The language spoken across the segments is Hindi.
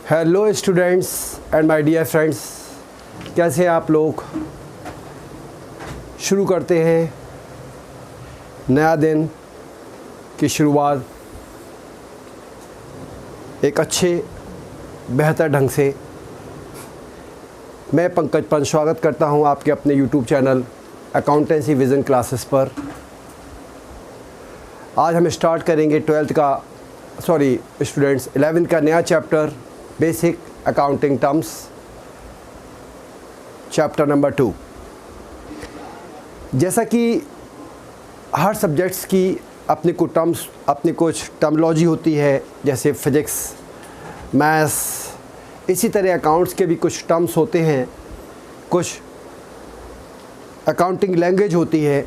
Hello students and my dear friends, कैसे हैं आप लोग। शुरू करते हैं नया दिन की शुरुआत एक अच्छे बेहतर ढंग से। मैं पंकज पंत स्वागत करता हूं आपके अपने YouTube channel accountancy vision classes पर। आज हम स्टार्ट करेंगे 11th का नया chapter basic accounting terms, chapter number 2। जैसा कि हर सब्जेक्ट्स की अपनी कुछ टर्मोलॉजी होती है, जैसे फिज़िक्स, मैथ्स, इसी तरह अकाउंट्स के भी कुछ टर्म्स होते हैं, कुछ अकाउंटिंग लैंग्वेज होती है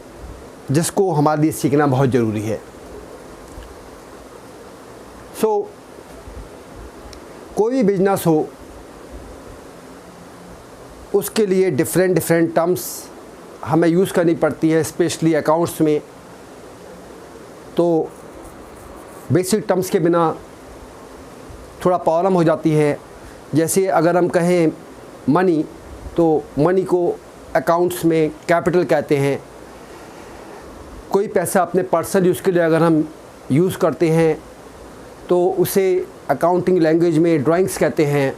जिसको हमारे लिए सीखना बहुत ज़रूरी है। कोई भी बिजनेस हो उसके लिए डिफरेंट टर्म्स हमें यूज़ करनी पड़ती है, स्पेशली अकाउंट्स में। तो बेसिक टर्म्स के बिना थोड़ा प्रॉब्लम हो जाती है। जैसे अगर हम कहें मनी, तो मनी को अकाउंट्स में कैपिटल कहते हैं। कोई पैसा अपने पर्सनल यूज़ के लिए अगर हम यूज़ करते हैं तो उसे अकाउंटिंग लैंग्वेज में ड्राइंग्स कहते हैं।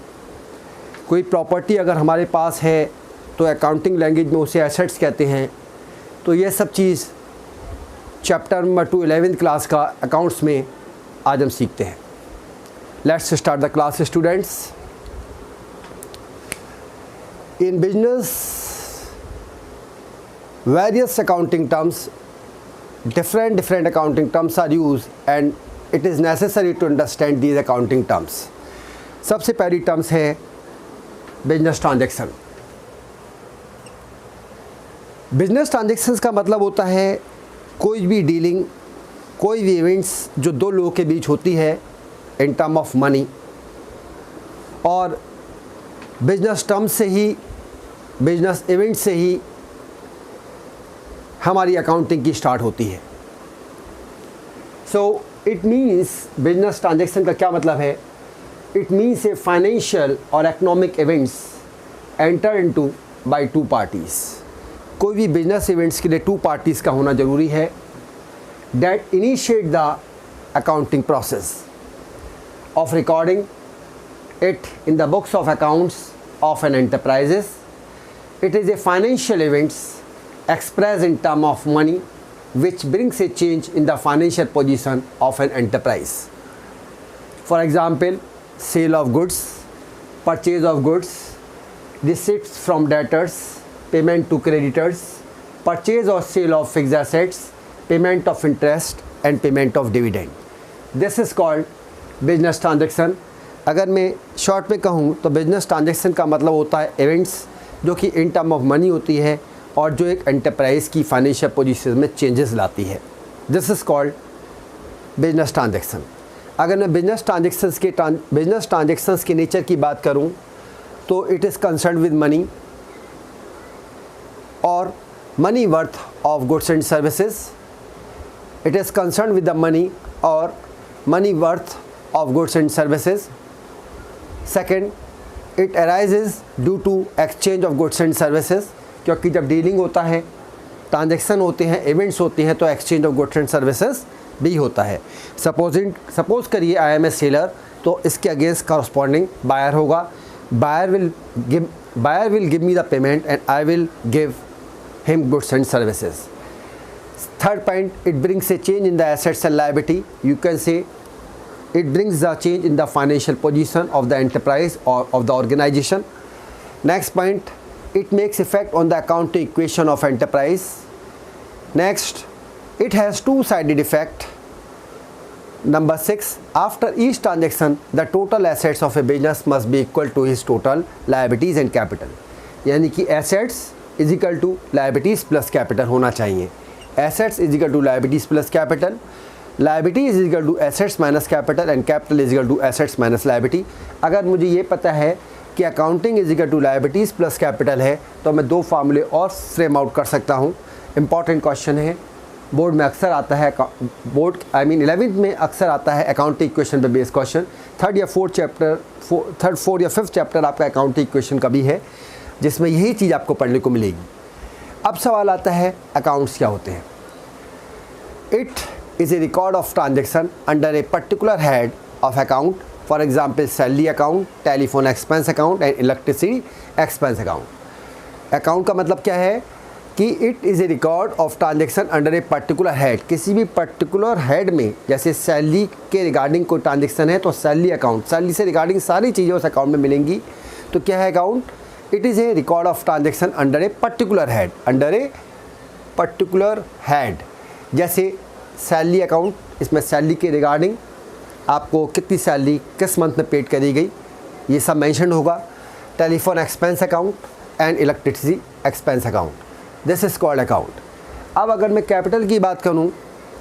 कोई प्रॉपर्टी अगर हमारे पास है तो अकाउंटिंग लैंग्वेज में उसे एसेट्स कहते हैं। तो ये सब चीज़ चैप्टर नंबर 2 11th क्लास का अकाउंट्स में आज हम सीखते हैं। Let's start the class students. In business various accounting terms, different accounting terms are used and it is necessary to understand these accounting terms. सबसे पहली टर्म्स है बिजनेस ट्रांजैक्शन। बिजनेस ट्रांजैक्शंस का मतलब होता है कोई भी डीलिंग, कोई भी इवेंट्स जो दो लोगों के बीच होती है इन टर्म ऑफ मनी। और बिजनेस टर्म्स से ही, बिजनेस इवेंट से ही हमारी अकाउंटिंग की स्टार्ट होती है। So it means, business transaction का क्या मतलब है? इट मीन्स ए फाइनेंशियल और economic events enter into by two parties. कोई भी बिजनेस इवेंट्स के लिए टू पार्टीज़ का होना ज़रूरी है that initiate the accounting process of recording it in the books of accounts of an enterprises. It is a financial events expressed in term of money which brings a change in the financial position of an enterprise. For example, sale of goods, purchase of goods, receipts from debtors, payment to creditors, purchase or sale of fixed assets, payment of interest and payment of dividend. This is called business transaction. अगर मैं शॉर्ट में कहूँ तो बिजनेस ट्रांजेक्शन का मतलब होता है इवेंट्स जो कि इन टर्म ऑफ मनी होती है और जो एक एंटरप्राइज़ की फाइनेंशियल पोजीशन में चेंजेस लाती है। This is called business transaction. अगर मैं बिजनेस ट्रांजैक्शंस के नेचर की बात करूं तो it is concern with money और money worth of goods and services. It is concern with the money और money worth of goods and services. Second, it arises due to exchange of goods and services, क्योंकि जब डीलिंग होता है, ट्रांजैक्शन होते हैं, इवेंट्स होती हैं, तो exchange of goods and services भी होता है। सपोज करिए आई एम ए सेलर, तो इसके अगेंस्ट कॉरस्पॉन्डिंग बायर होगा। Buyer will give me the payment and I will give him goods and services. Third point, it brings a change in the assets and liability. You can say it brings the change in the financial position of the enterprise और of the organisation. Next point, it makes effect on the accounting equation of enterprise. Next, it has two-sided effect. Number 6, after each transaction the total assets of a business must be equal to his total liabilities and capital. यानी कि assets is equal to liabilities plus capital होना चाहिए। assets is equal to liabilities plus capital, liabilities is equal to assets minus capital and capital is equal to assets minus liability। अगर मुझे ये पता है कि accounting is equal to liabilities plus capital है तो मैं दो फार्मूले और फ्रेम आउट कर सकता हूँ। इम्पॉर्टेंट क्वेश्चन है, बोर्ड में अक्सर आता है, बोर्ड 11th में अक्सर आता है अकाउंटिंग इक्वेशन पे बेस्ड क्वेश्चन। थर्ड या फिफ्थ चैप्टर आपका अकाउंटिंग इक्वेशन का भी है, जिसमें यही चीज़ आपको पढ़ने को मिलेगी। अब सवाल आता है अकाउंट्स क्या होते हैं। It is A record of transaction under a particular head of account, for example salary account, telephone expense account and electricity expense account. Account का मतलब क्या है कि it is A record of transaction under a particular head, किसी भी पर्टिकुलर हेड में, जैसे सैलरी के रिगार्डिंग कोई ट्रांजेक्शन है तो सैलरी अकाउंट, सैलरी से रिगार्डिंग सारी चीज़ें उस अकाउंट में मिलेंगी। तो क्या है account? It is A record of transaction under a particular head, under a particular head. जैसे सैलरी अकाउंट, इसमें सैलरी के रिगार्डिंग आपको कितनी सैलरी किस मंथ में पेड करी गई ये सब मेंशन होगा। Telephone expense account and electricity expense account, this is called account. अब अगर मैं कैपिटल की बात करूं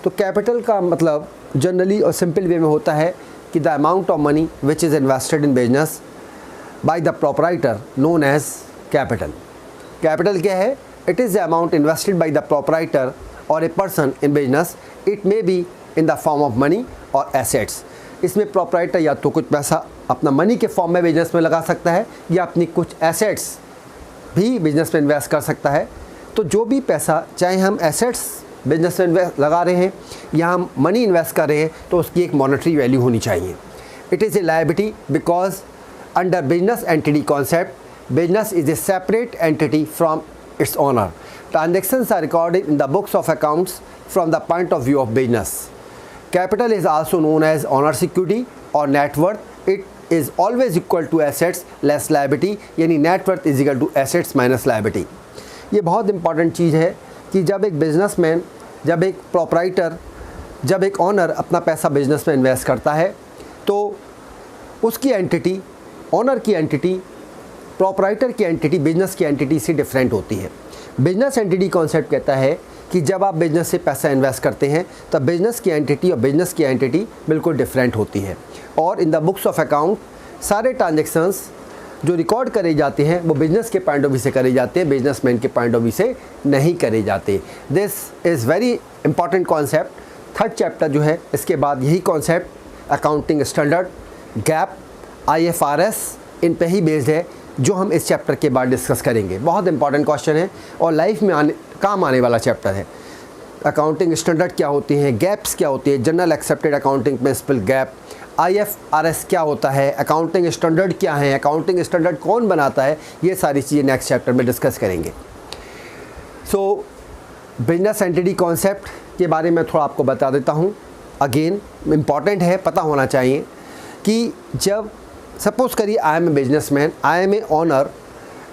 तो कैपिटल का मतलब जनरली और सिंपल वे में होता है कि the amount of money which is invested in business by the proprietor known as capital. Capital क्या है? It is the amount invested by the proprietor और a person in business, it may be in the form of money और एसेट्स। इसमें प्रोपराइटर या तो कुछ पैसा अपना मनी के फॉर्म में बिजनेस में लगा सकता है या अपनी कुछ एसेट्स भी बिजनेस में इन्वेस्ट कर सकता है। तो जो भी पैसा, चाहे हम एसेट्स बिजनेस में लगा रहे हैं या हम मनी इन्वेस्ट कर रहे हैं, तो उसकी एक मॉनेटरी वैल्यू होनी चाहिए। It is A liability because under business entity concept business is a separate entity from its owner. Transactions are recorded in the books of accounts from the point of view of business. Capital is also known as owner's equity or net worth. It is always equal to assets less liability, यानी net worth is equal to assets minus liability. ये बहुत इंपॉर्टेंट चीज़ है कि जब एक बिजनेसमैन, जब एक प्रोपराइटर, जब एक ऑनर अपना पैसा बिजनेस में इन्वेस्ट करता है तो उसकी एंटिटी, ऑनर की एंटिटी प्रोपराइटर की एंटिटी बिजनेस की एंटिटी से डिफरेंट होती है। बिजनेस एंटिटी कॉन्सेप्ट कहता है कि जब आप बिजनेस से पैसा इन्वेस्ट करते हैं तब बिजनेस की एंटिटी और बिजनेस की एंटिटी बिल्कुल डिफरेंट होती है। और इन द बुक्स ऑफ अकाउंट सारे ट्रांजेक्शन्स जो रिकॉर्ड करे जाते हैं वो बिजनेस के पॉइंट ऑफ व्यू से करे जाते हैं, बिजनेसमैन के पॉइंट ऑफ व्यू से नहीं करे जाते। This is very important concept. Third chapter जो है इसके बाद यही concept accounting standard, gap, IFRS इन पे ही बेस्ड है, जो हम इस चैप्टर के बाद डिस्कस करेंगे। बहुत इंपॉर्टेंट क्वेश्चन है और लाइफ में काम आने वाला चैप्टर है। अकाउंटिंग स्टैंडर्ड क्या होती हैं, गैप्स क्या होती है, general accepted accounting principle gap, IFRS क्या होता है, अकाउंटिंग स्टैंडर्ड क्या है, अकाउंटिंग स्टैंडर्ड कौन बनाता है, ये सारी चीज़ें नेक्स्ट चैप्टर में डिस्कस करेंगे। सो बिजनेस एंटिटी कॉन्सेप्ट के बारे में थोड़ा आपको बता देता हूँ। अगेन इम्पॉर्टेंट है, पता होना चाहिए कि जब सपोज़ करिए I am a businessman, I am a owner,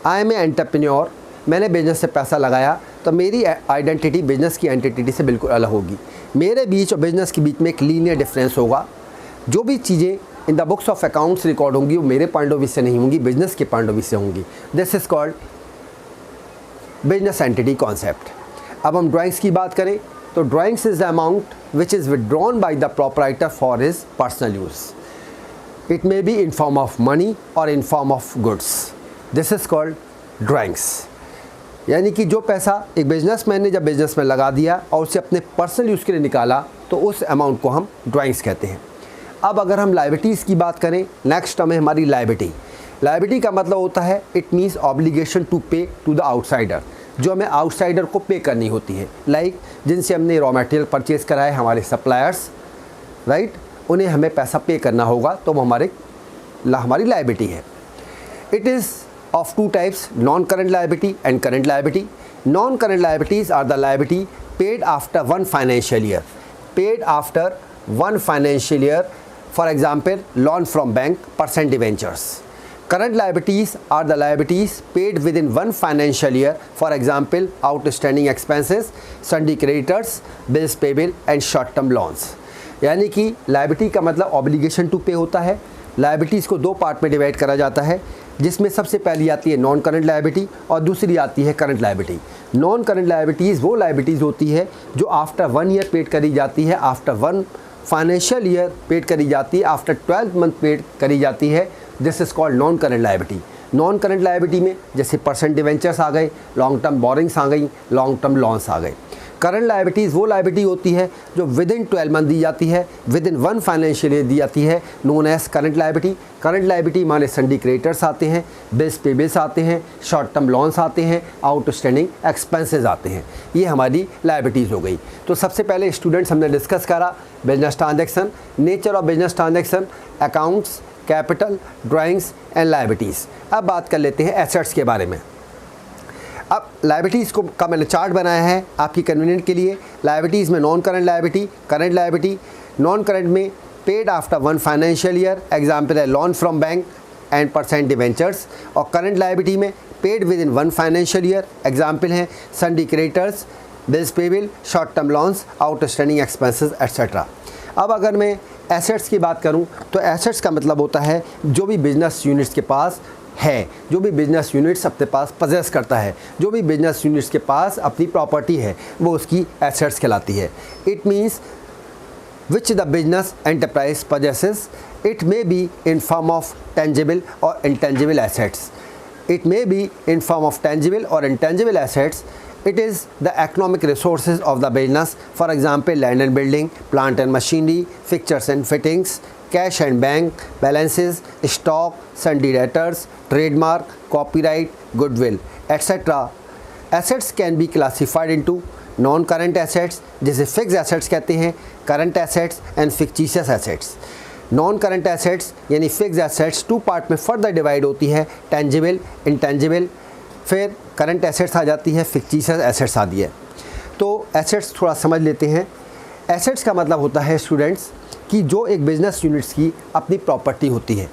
I am a entrepreneur, मैंने बिजनेस से पैसा लगाया तो मेरी आइडेंटिटी बिजनेस की आइडेंटिटी से बिल्कुल अलग होगी। मेरे बीच और बिजनेस के बीच में एक लीनियर डिफरेंस होगा। जो भी चीज़ें इन the books of accounts record होंगी वो मेरे पॉइंट ऑफ व्यू से नहीं होंगी, बिजनेस के पॉइंट ऑफ व्यू से होंगी। This is called business entity concept. अब हम ड्राइंग्स की बात करें तो drawings is the amount which is withdrawn bye the proprietor for his personal use. It may be in form of money or in form of goods. This is called drawings. यानी कि जो पैसा एक बिजनेसमैन ने जब बिजनेस में लगा दिया और उसे अपने पर्सनल यूज़ के लिए निकाला तो उस अमाउंट को हम ड्राइंग्स कहते हैं। अब अगर हम लायबिलिटीज़ की बात करें, नेक्स्ट टर्म है हमारी लायबिलिटी। लायबिलिटी का मतलब होता है इट मीन्स ऑब्लिगेशन टू पे टू द आउटसाइडर, जो हमें आउटसाइडर को पे करनी होती है। लाइक जिनसे हमने रॉ मटेरियल परचेज करा है, हमारे सप्लायर्स, राइट, उन्हें हमें पैसा पे करना होगा तो वो हमारी लायबिलिटी है। It is of two types, non current liability and current liability. Non current liabilities are the liability paid after one financial year, paid after one financial year, for example loan from bank, percent debentures. Current liabilities are the liabilities paid within one financial year, for example outstanding expenses, sundry creditors, bills payable and short term loans। यानी कि लायबिलिटी का मतलब ऑब्लिगेशन टू पे होता है। लायबिलिटीज़ को दो पार्ट में डिवाइड करा जाता है, जिसमें सबसे पहली आती है नॉन करंट लायबिलिटी और दूसरी आती है current liability. Non current liabilities वो लायबिलिटीज़ होती है जो आफ्टर 1 ईयर पेड करी जाती है, आफ्टर 1 फाइनेंशियल ईयर पेड करी जाती है, आफ्टर 12 मंथ पेड करी जाती है। This is called non current liability. Non current liability में जैसे परसेंट डिवेंचर्स आ गए, लॉन्ग टर्म बोरिंग्स आ गई, लॉन्ग टर्म लोन्स आ गए। करंट लायबिलिटीज़ वो लायबिलिटी होती है जो विद इन 12 मंथ दी जाती है, विद इन 1 फाइनेंशियल ईयर दी जाती है, known as current liability. Current liability माने सन्डी क्रेडिटर्स आते हैं, बिल्स पेबल्स आते हैं, शॉर्ट टर्म लोन्स आते हैं, आउटस्टैंडिंग एक्सपेंसेस आते हैं। ये हमारी लायबिलिटीज़ हो गई। तो सबसे पहले स्टूडेंट्स हमने डिस्कस करा business transaction, nature of business transaction, accounts, capital, drawings and liabilities. अब बात कर लेते हैं एसेट्स के बारे में। अब लायबिलिटीज़ का मैंने चार्ट बनाया है आपकी कन्वीनियंट के लिए। लायबिलिटीज़ में non current liability, current liability. Non current में paid after 1 financial year, example है loan from bank and percent debentures. और करंट लायबिलिटी में paid within 1 financial year, example हैं sundry creditors, bills payable, short term loans, outstanding expenses etcetera. अब अगर मैं एसेट्स की बात करूं तो एसेट्स का मतलब होता है जो भी बिजनेस यूनिट्स के पास है, जो भी बिजनेस यूनिट्स अपने पास पजेस करता है, जो भी बिजनेस यूनिट्स के पास अपनी प्रॉपर्टी है, वो उसकी एसेट्स कहलाती है। It means which the business enterprise possesses, it may be in form of tangible और intangible assets. It may be in form of tangible और intangible assets. It is the economic resources of the business, for example land and building, plant and machinery, fixtures and fittings, cash and bank balances, stock, sundry debtors, trademark, copyright, goodwill, etc. Assets can be classified into non-current assets, जिसे fixed assets कहते हैं, current assets and fictitious assets. Non current assets यानी फिक्स एसेट्स 2 पार्ट में फर्दर डिवाइड होती है, टेंजिबल, इंटेंजिबल। फिर करंट एसेट्स आ जाती है, फिक्टिशियस एसेट्स आती है। तो एसेट्स थोड़ा समझ लेते हैं। एसेट्स का मतलब होता है स्टूडेंट्स कि जो एक बिजनेस यूनिट्स की अपनी प्रॉपर्टी होती है,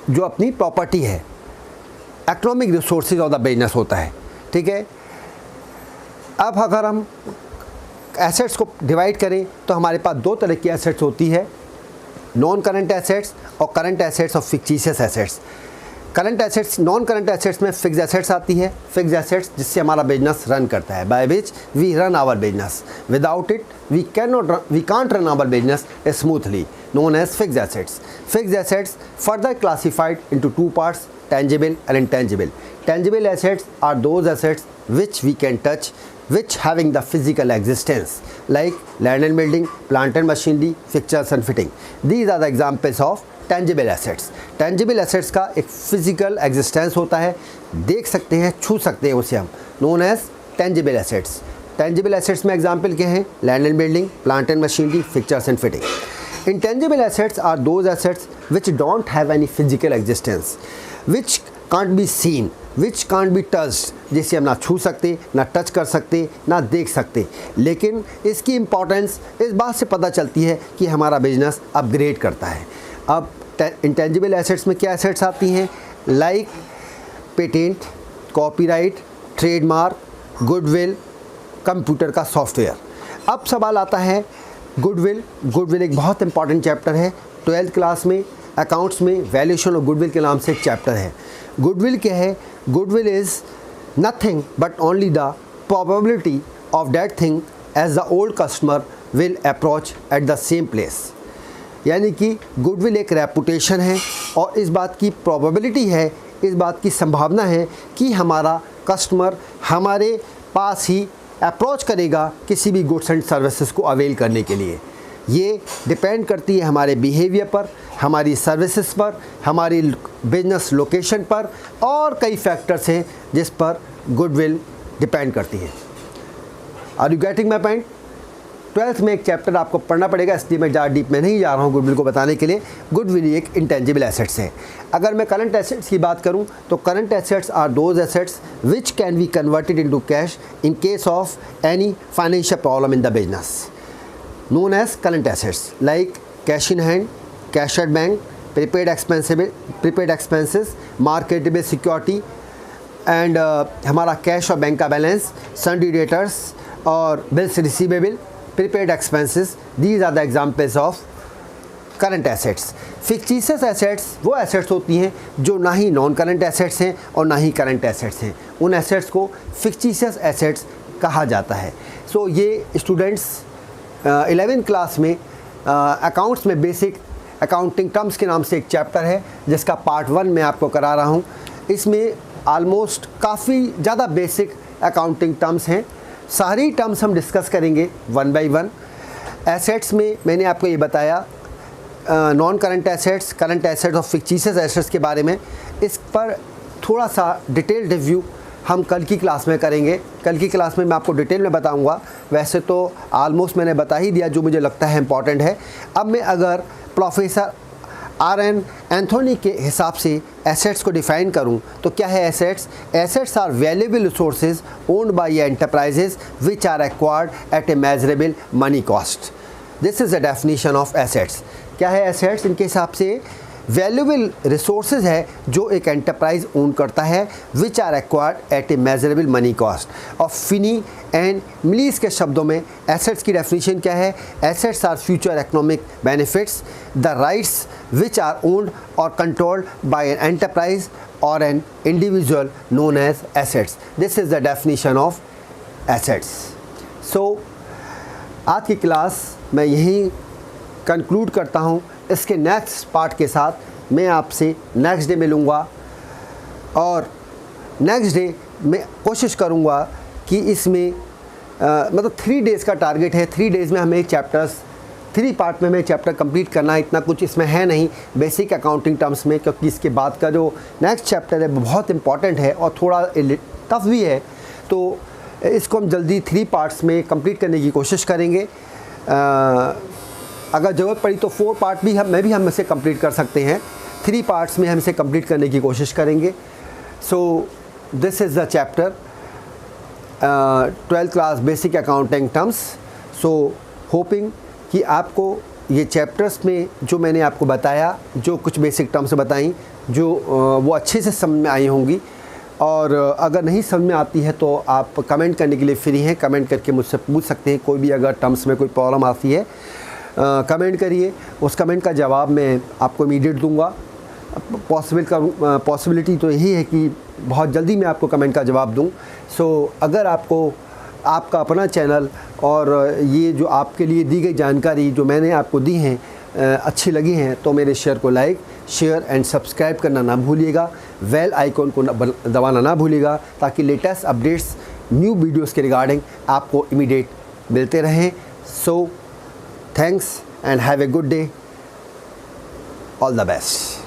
जो अपनी प्रॉपर्टी है, economic resources of the business होता है, ठीक है। अब अगर हम एसेट्स को डिवाइड करें तो हमारे पास 2 तरह की एसेट्स होती है, नॉन करंट एसेट्स और करंट एसेट्स और fictitious assets. Current assets, non current assets में फिक्स एसेट्स आती है, फिक्स एसेट्स जिससे हमारा बिजनेस रन करता है, by which we run our business, without it we can't run our business smoothly, known as fix assets. Fix assets further classified into 2 parts, tangible and intangible. Tangible assets are those assets which we can touch, which having the physical existence, like land and building, plant and machinery, fixtures and fitting. These are the examples of tangible assets. Tangible assets का एक physical existence होता है, देख सकते हैं, छू सकते हैं उसे हम, known as tangible assets. Tangible assets में example क्या हैं? Land and building, plant and machinery, fixtures and fitting. Intangible assets are those assets which don't have any physical existence, which can't be seen, which can't be touched, जिसे हम ना छू सकते, ना टच कर सकते, ना देख सकते, लेकिन इसकी इम्पोर्टेंस इस बात से पता चलती है कि हमारा बिजनेस अपग्रेड करता है। अब इंटेंजिबल एसेट्स में क्या एसेट्स आती हैं? Like patent, copyright, trademark, goodwill, computer का सॉफ्टवेयर। अब सवाल आता है गुडविल एक बहुत इंपॉर्टेंट चैप्टर है, 12th क्लास में अकाउंट्स में वैल्यूएशन ऑफ गुडविल के नाम से एक चैप्टर है। गुडविल क्या है? Goodwill is nothing but only the probability of that thing as the old customer will approach at the same place. यानी कि गुडविल एक रेपुटेशन है और इस बात की प्रोबेबिलिटी है, इस बात की संभावना है कि हमारा कस्टमर हमारे पास ही अप्रोच करेगा किसी भी गुड्स एंड सर्विसेज को अवेल करने के लिए। ये डिपेंड करती है हमारे बिहेवियर पर, हमारी सर्विसेज पर, हमारी बिजनेस लोकेशन पर और कई फैक्टर्स हैं जिस पर गुडविल डिपेंड करती है। Are you getting my point? 12th में एक चैप्टर आपको पढ़ना पड़ेगा, इसलिए मैं ज़्यादा डीप में नहीं जा रहा हूँ गुडविल को बताने के लिए। गुडविल एक इंटेंजिबल एसेट्स है। अगर मैं करंट एसेट्स की बात करूँ तो current assets are those assets which can be converted into cash in case of any financial problem in the business, known as current assets like cash in hand, cash at bank, prepaid expenses, marketable security and हमारा कैश और बैंक का बैलेंस, sundry debtors और bills receivable, prepaid expenses. These are the examples of current assets. Fictitious assets वो एसेट्स होती हैं जो ना ही नॉन करंट एसेट्स हैं और ना ही करंट एसेट्स हैं, उन एसेट्स को फिक्टिशियस एसेट्स कहा जाता है। सो ये स्टूडेंट्स 11th क्लास में अकाउंट्स में बेसिक अकाउंटिंग टर्म्स के नाम से एक चैप्टर है जिसका पार्ट 1 मैं आपको करा रहा हूँ। इसमें ऑलमोस्ट काफ़ी ज़्यादा बेसिक अकाउंटिंग टर्म्स हैं सारी टर्म्स हम डिस्कस करेंगे वन बाय वन। एसेट्स में मैंने आपको ये बताया non current assets, current assets और फिक्टिशियस एसेट्स के बारे में। इस पर थोड़ा सा डिटेल रिव्यू हम कल की क्लास में करेंगे। कल की क्लास में मैं आपको डिटेल में बताऊंगा। वैसे तो ऑलमोस्ट मैंने बता ही दिया जो मुझे लगता है इम्पॉर्टेंट है। अब मैं अगर प्रोफेसर R.N. एंथोनी के हिसाब से एसेट्स को डिफ़ाइन करूं तो क्या है assets? Assets are valuable resources owned by enterprises which are acquired at a measurable money cost. This is the definition of assets. क्या है एसेट्स? इनके हिसाब से वैल्यूएबल रिसोर्सेज है जो एक एंटरप्राइज ओन करता है, which are acquired at a measurable money cost. और फिनी एंड मिलीस के शब्दों में एसेट्स की डेफिनेशन क्या है? Assets are future economic benefits, the rights which are owned और कंट्रोल्ड बाय एन एंटरप्राइज और an individual known as assets. This is the definition of assets. So आज की क्लास मैं यहीं कंक्लूड करता हूँ। इसके नेक्स्ट पार्ट के साथ मैं आपसे नेक्स्ट डे मिलूँगा और नेक्स्ट डे मैं कोशिश करूँगा कि इसमें मतलब 3 डेज़ का टारगेट है। 3 डेज़ में हमें चैप्टर्स 3 पार्ट में हमें चैप्टर कंप्लीट करना है। इतना कुछ इसमें है नहीं बेसिक अकाउंटिंग टर्म्स में, क्योंकि इसके बाद का जो नेक्स्ट चैप्टर है बहुत इंपॉर्टेंट है और थोड़ा टफ भी है। तो इसको हम जल्दी 3 पार्ट्स में कंप्लीट करने की कोशिश करेंगे। अगर ज़रूरत पड़ी तो 4 पार्ट भी हम इसे कंप्लीट कर सकते हैं। 3 पार्ट्स में हम इसे कंप्लीट करने की कोशिश करेंगे। So this is the chapter 12th class basic accounting terms. So hopping कि आपको ये चैप्टर्स में जो मैंने आपको बताया, जो कुछ बेसिक टर्म्स बताई, जो वो अच्छे से समझ में आई होंगी। और अगर नहीं समझ में आती है तो आप कमेंट करने के लिए फ्री हैं। कमेंट करके मुझसे पूछ सकते हैं। कोई भी अगर टर्म्स में कोई प्रॉब्लम आती है कमेंट करिए, उस कमेंट का जवाब मैं आपको इमीडिएट दूंगा। पॉसिबिलिटी तो यही है कि बहुत जल्दी मैं आपको कमेंट का जवाब दूं। सो अगर आपको आपका अपना चैनल और ये जो आपके लिए दी गई जानकारी जो मैंने आपको दी हैं अच्छी लगी हैं तो मेरे शेयर को लाइक, शेयर एंड सब्सक्राइब करना ना भूलिएगा। बेल आइकॉन को दबाना ना भूलिएगा ताकि लेटेस्ट अपडेट्स न्यू वीडियोस के रिगार्डिंग आपको इमीडिएट मिलते रहें। सो thanks and have a good day. All the best.